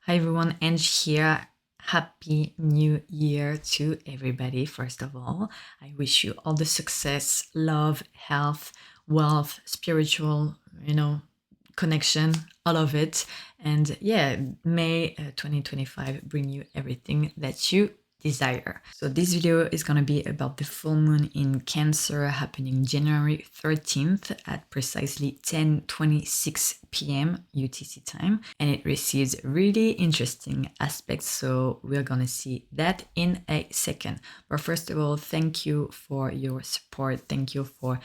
Hi everyone, Ange here. Happy New Year to everybody, first of all. I wish you all the success, love, health, wealth, spiritual, connection, all of it. And yeah, May 2025 bring you everything that you desire. So this video is going to be about the full moon in Cancer happening January 13th at precisely 10:26 p.m. UTC time, and it receives really interesting aspects, so we're going to see that in a second. But first of all, thank you for your support. Thank you for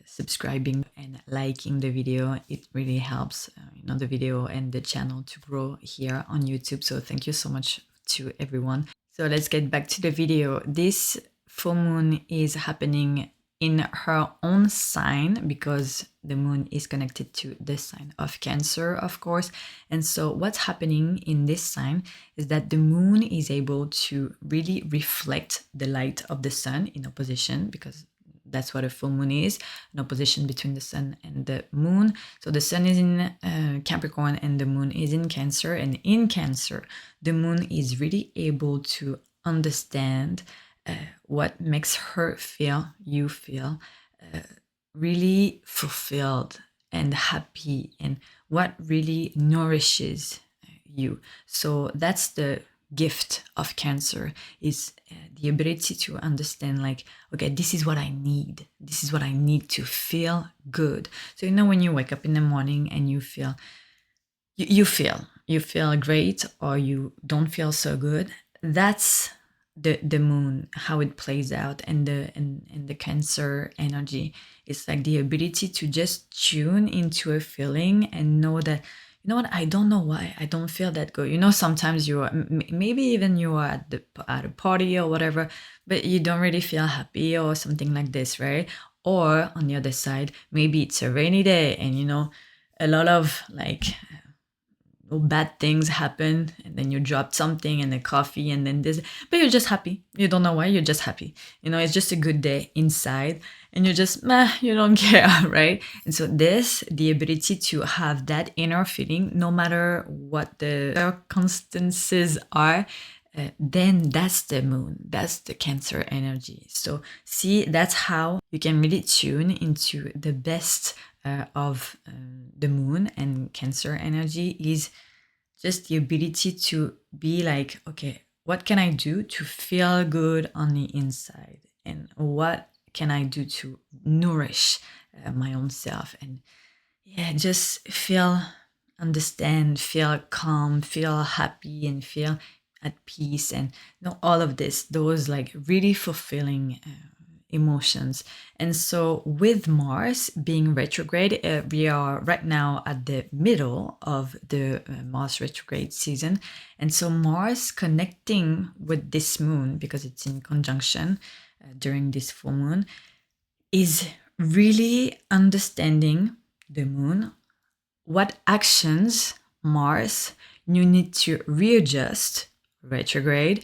subscribing and liking the video. It really helps the video and the channel to grow here on YouTube, so thank you so much to everyone. So let's get back to the video. This full moon is happening in her own sign because the moon is connected to the sign of Cancer, of course. And so what's happening in this sign is that the moon is able to really reflect the light of the sun in opposition, because that's what a full moon is, an opposition between the sun and the moon. So the sun is in Capricorn and the moon is in Cancer. And in Cancer, the moon is really able to understand what makes her feel, you feel really fulfilled and happy, and what really nourishes you. So that's the gift of Cancer, is the ability to understand, like, okay, this is what I need. This is what I need to feel good. So when you wake up in the morning and you feel you feel great, or you don't feel so good, that's the moon, how it plays out. And the Cancer energy is like the ability to just tune into a feeling and know that, you know what, I don't know why I don't feel that good. Sometimes you are, maybe even you are at a party or whatever, but you don't really feel happy or something like this, right? Or on the other side, maybe it's a rainy day and a lot of bad things happen, and then you dropped something and the coffee and then this, but you're just happy. You don't know why, you're just happy. It's just a good day inside, and you're just you don't care, right? And so the ability to have that inner feeling, no matter what the circumstances are, then that's the moon, that's the Cancer energy. So see, that's how you can really tune into the best of the moon. And Cancer energy is just the ability to be like, okay, what can I do to feel good on the inside, and what can I do to nourish my own self, and just feel, understand, feel calm, feel happy, and feel at peace, and all of this, those like really fulfilling emotions. And so with Mars being retrograde, we are right now at the middle of the Mars retrograde season. And so Mars connecting with this moon, because it's in conjunction during this full moon, is really understanding the moon, what actions Mars you need to readjust retrograde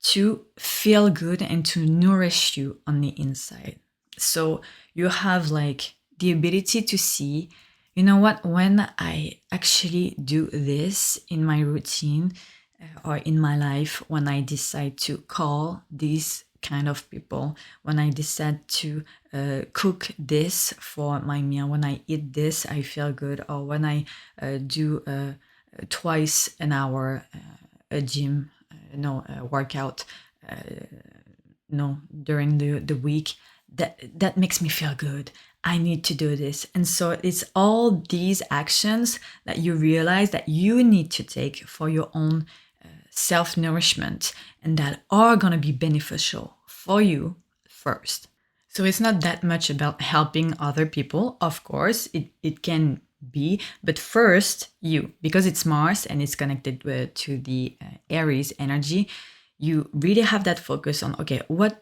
to feel good and to nourish you on the inside. So you have like the ability to see, what, when I actually do this in my routine or in my life, when I decide to call these kind of people, when I decide to cook this for my meal, when I eat this, I feel good, or when I do twice an hour a gym workout during the week, that makes me feel good. I need to do this. And so it's all these actions that you realize that you need to take for your own self-nourishment, and that are going to be beneficial for you first. So it's not that much about helping other people. Of course, it can be, but first you, because it's Mars and it's connected to the Aries energy, you really have that focus on, okay, what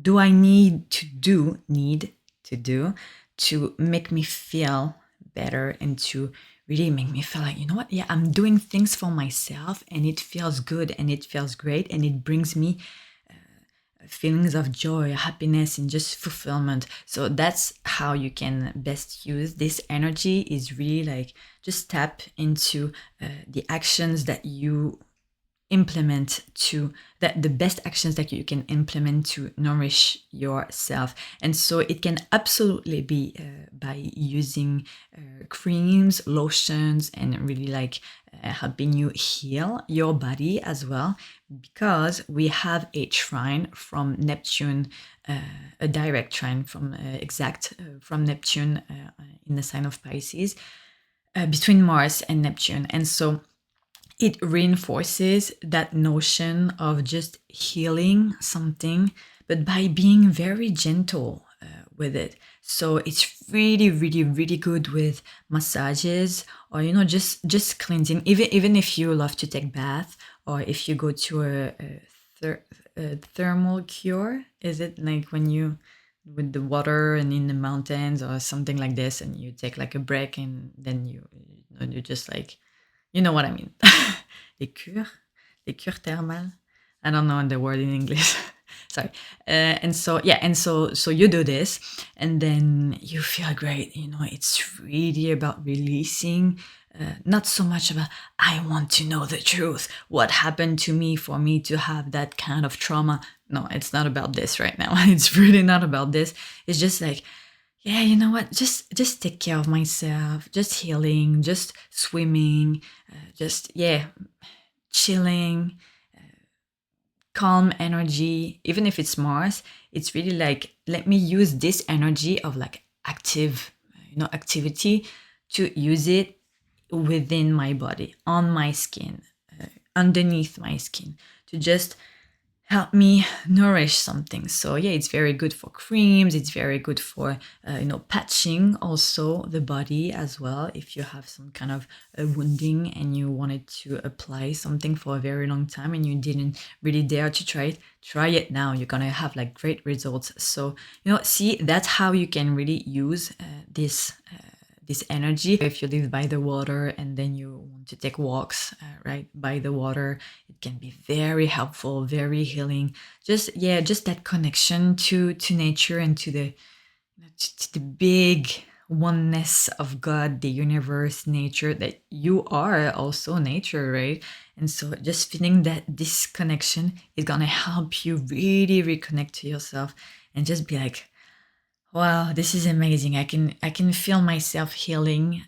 do I need to do to make me feel better, and to really make me feel like, what, yeah, I'm doing things for myself and it feels good and it feels great and it brings me feelings of joy, happiness, and just fulfillment. So that's how you can best use this energy, is really like just tap into the actions that you implement to that the best actions that you can implement to nourish yourself. And so it can absolutely be by using creams, lotions, and really like helping you heal your body as well, because we have a trine from Neptune, a direct trine from from Neptune in the sign of Pisces, between Mars and Neptune. And so it reinforces that notion of just healing something, but by being very gentle with it. So it's really, really, really good with massages, or just cleansing. Even if you love to take bath, or if you go to a thermal cure, is it like when you with the water and in the mountains or something like this, and you take like a break, and then you just like, you know what I mean. Les cures thermales. I don't know the word in English. Sorry. And so, yeah, and so you do this, and then you feel great. It's really about releasing, not so much about, I want to know the truth. What happened to me for me to have that kind of trauma? No, it's not about this right now. It's really not about this. It's just like, yeah, you know what? Just take care of myself. Just healing. Just swimming. Just chilling. Calm energy. Even if it's Mars, it's really like, let me use this energy of like activity to use it within my body, on my skin, underneath my skin, to just help me nourish something. So yeah, it's very good for creams. It's very good for patching also the body as well. If you have some kind of wounding and you wanted to apply something for a very long time and you didn't really dare to try it now. You're gonna have like great results. So see, that's how you can really use this energy. If you live by the water and then you want to take walks right by the water, it can be very helpful, very healing. Just that connection to nature and to the big oneness of God, the universe, nature, that you are also nature, right? And so just feeling that this connection is gonna help you really reconnect to yourself and just be like, wow, this is amazing. I can feel myself healing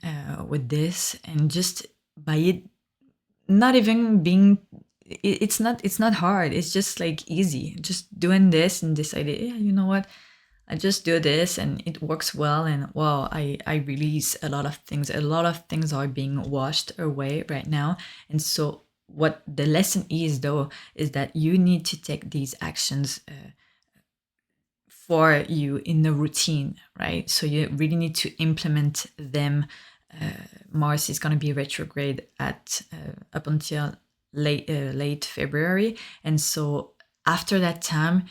with this, and just by it not even being, it's not hard. It's just like easy. Just doing this and decided, yeah, you know what? I just do this and it works well, and wow, I release a lot of things. A lot of things are being washed away right now. And so what the lesson is though is that you need to take these actions for you in the routine, right? So you really need to implement them. Mars is going to be retrograde at up until late February, and so after that time,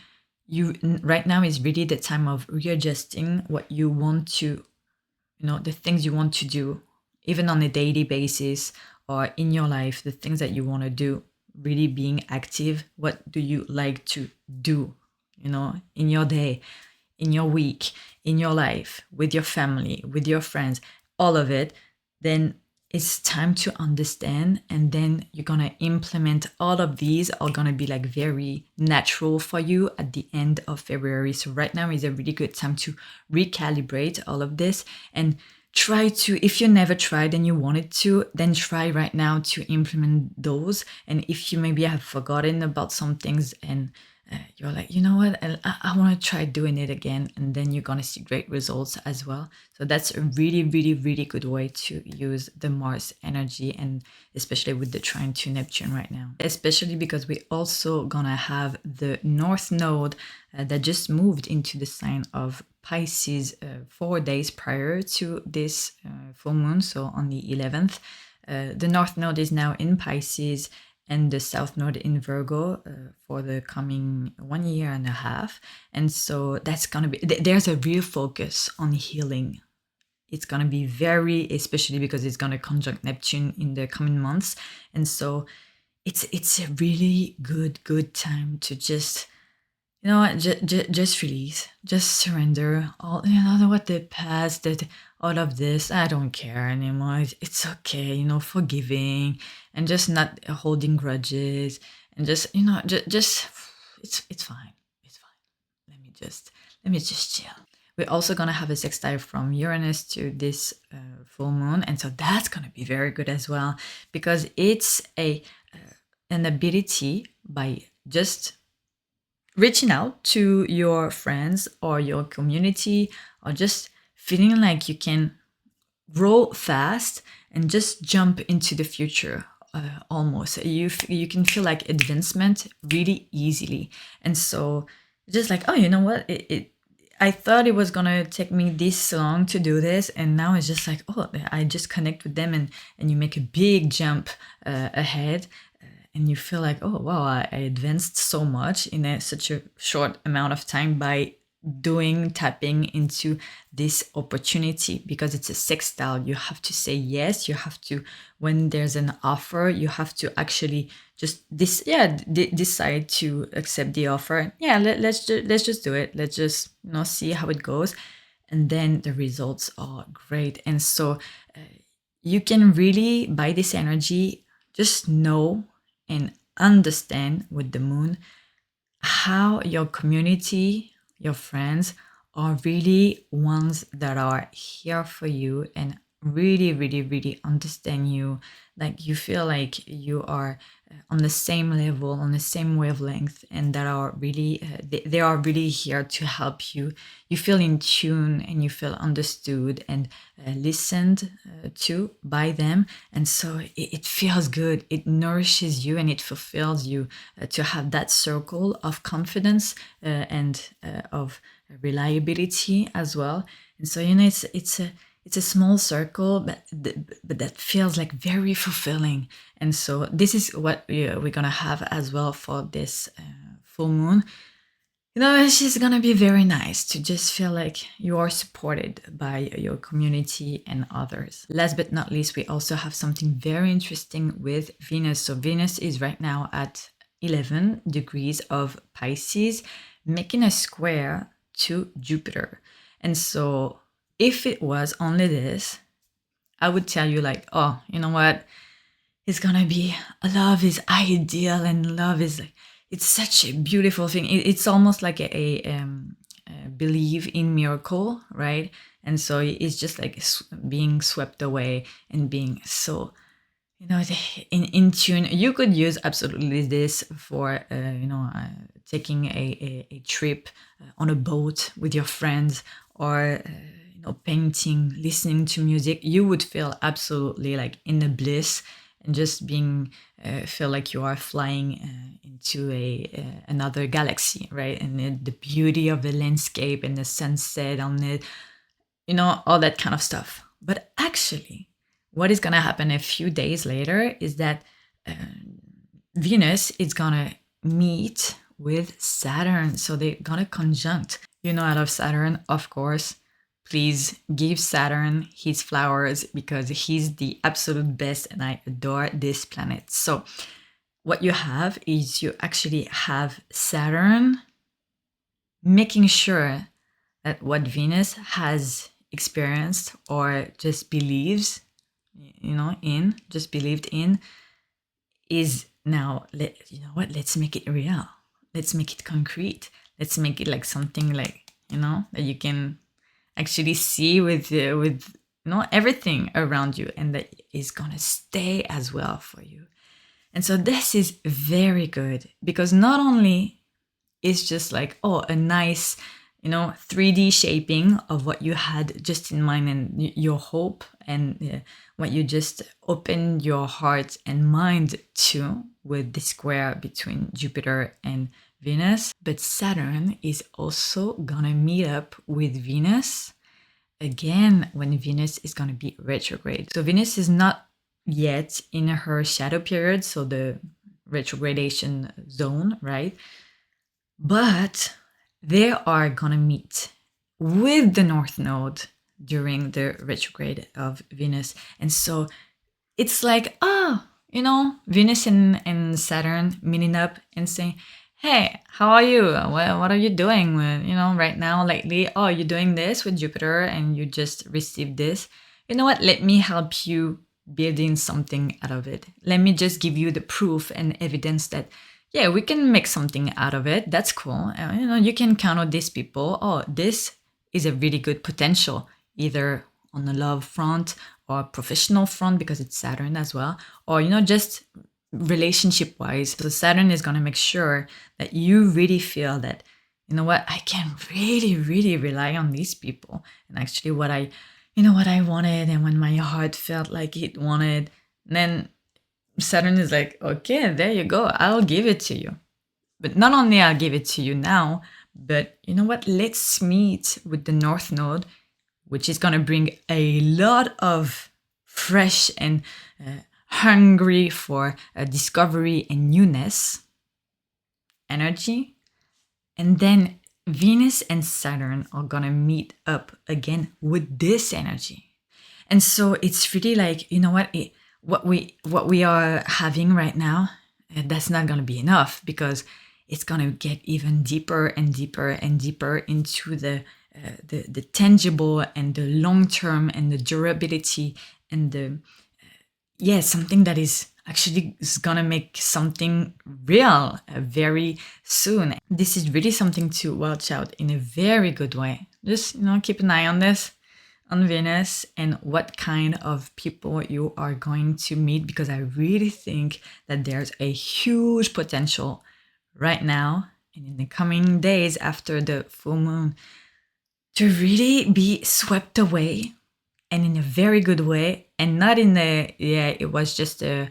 right now is really the time of readjusting what you want to, the things you want to do, even on a daily basis or in your life, the things that you want to do, really being active. What do you like to do? In your day, in your week, in your life, with your family, with your friends, all of it, then it's time to understand. And then you're going to implement all of these, are going to be like very natural for you at the end of February. So right now is a really good time to recalibrate all of this and try to, if you never tried and you wanted to, then try right now to implement those. And if you maybe have forgotten about some things and you're like, you know what, I want to try doing it again, and then you're going to see great results as well. So that's a really, really, really good way to use the Mars energy, and especially with the trine to Neptune right now, especially because we also going to have the North Node that just moved into the sign of Pisces 4 days prior to this full moon, so on the 11th. The North Node is now in Pisces, and the South Node in Virgo for the coming 1 year and a half. And so that's going to be, there's a real focus on healing. It's going to be very, especially because it's going to conjunct Neptune in the coming months. And so it's a really good time to just, you know what, just release, just surrender all, what the past, that all of this, I don't care anymore. It's okay, forgiving, and just not holding grudges, and just, just it's fine. It's fine. Let me just chill. We're also gonna have a sextile from Uranus to this full moon, and so that's gonna be very good as well, because it's an ability by just reaching out to your friends or your community, or just feeling like you can grow fast and just jump into the future. Almost you can feel like advancement really easily, and so just like, oh, you know what, I thought it was gonna take me this long to do this, and now it's just like, oh, I just connect with them, and you make a big jump ahead, and you feel like, oh wow, I advanced so much in such a short amount of time by tapping into this opportunity, because it's a sextile. You have to say yes. You have to, when there's an offer, you have to actually just decide to accept the offer. Yeah, let's just do it. Let's just see how it goes, and then the results are great. And so you can really, by this energy, just know and understand with the moon how your community, your friends, are really ones that are here for you and really, really, really understand you. Like, you feel like you are on the same level, on the same wavelength, and that are really, they are really here to help you. You feel in tune, and you feel understood and listened to by them. And so it feels good. It nourishes you and it fulfills you to have that circle of confidence and of reliability as well. And so, it's a small circle, but that feels like very fulfilling. And so this is what we're gonna have as well for this full moon. It's just gonna be very nice to just feel like you are supported by your community and others. Last but not least, we also have something very interesting with Venus. So Venus is right now at 11 degrees of Pisces, making a square to Jupiter. And so if it was only this, I would tell you like, oh, you know what? It's gonna be, love is ideal, and love is like, it's such a beautiful thing. It's almost like a believe in miracle, right? And so it's just like being swept away and being so, in tune. You could use absolutely this for, taking a trip on a boat with your friends, or painting, listening to music. You would feel absolutely like in a bliss, and just being feel like you are flying into another galaxy, right? And the beauty of the landscape and the sunset on it, all that kind of stuff. But actually, what is going to happen a few days later is that Venus is going to meet with Saturn. So they're going to conjunct. I love Saturn, of course. Please give Saturn his flowers, because he's the absolute best and I adore this planet. So what you have is, you actually have Saturn making sure that what Venus has experienced or just believes, just believed in, is now, let's make it real. Let's make it concrete. Let's make it like something like, that you can actually see with everything around you, and that is gonna stay as well for you. And so this is very good, because not only is just like, oh, a nice 3D shaping of what you had just in mind, and your hope, and what you just opened your heart and mind to with the square between Jupiter and Venus, but Saturn is also gonna meet up with Venus again when Venus is gonna be retrograde. So Venus is not yet in her shadow period, so the retrogradation zone, right? But they are gonna meet with the North Node during the retrograde of Venus. And so it's like, Venus and Saturn meeting up and saying, hey, how are you? What are you doing with, right now, lately? Oh, you're doing this with Jupiter and you just received this. You know what? Let me help you building something out of it. Let me just give you the proof and evidence that, yeah, we can make something out of it. That's cool. You can count on these people. Oh, this is a really good potential, either on the love front or professional front because it's Saturn as well, or, just relationship wise. So Saturn is going to make sure that you really feel that, you know what, I can really, really rely on these people. And actually what I wanted and when my heart felt like it wanted, then Saturn is like, okay, there you go. I'll give it to you. But not only I'll give it to you now, but you know what? Let's meet with the North Node, which is going to bring a lot of fresh and hungry for discovery and newness energy. And then Venus and Saturn are going to meet up again with this energy. And so it's really like, you know what we are having right now, that's not going to be enough because it's going to get even deeper and deeper and deeper into the tangible and the long term and the durability and the something that is actually is gonna make something real very soon. This is really something to watch out in a very good way. Just keep an eye on this, on Venus, and what kind of people you are going to meet, because I really think that there's a huge potential right now and in the coming days after the full moon to really be swept away, and in a very good way, and not in the it was just a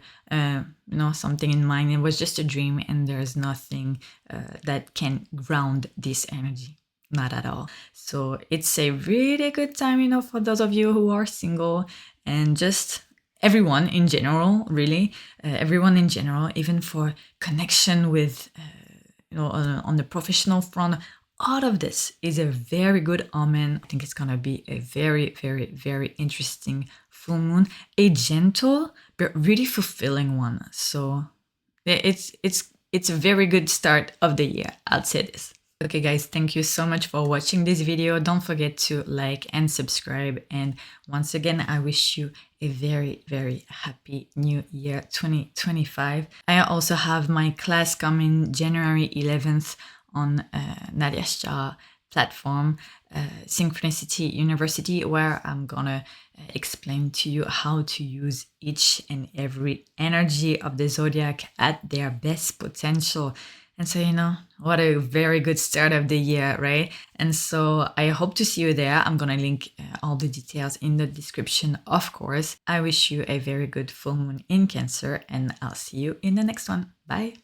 something in mind, it was just a dream and there's nothing that can ground this energy, not at all. So it's a really good time for those of you who are single, and just everyone in general, really, everyone in general, even for connection with on the professional front. All of this is a very good omen. I think it's gonna be a very, very, very interesting full moon, a gentle but really fulfilling one. So it's a very good start of the year, I'll say this. Okay guys, thank you so much for watching this video. Don't forget to like and subscribe. And once again, I wish you a very, very happy new year 2025. I also have my class coming January 11th on Nadia's platform, Synchronicity University, where I'm gonna explain to you how to use each and every energy of the zodiac at their best potential. And so, what a very good start of the year, right? And so I hope to see you there. I'm gonna link all the details in the description, of course. I wish you a very good full moon in Cancer, and I'll see you in the next one. Bye.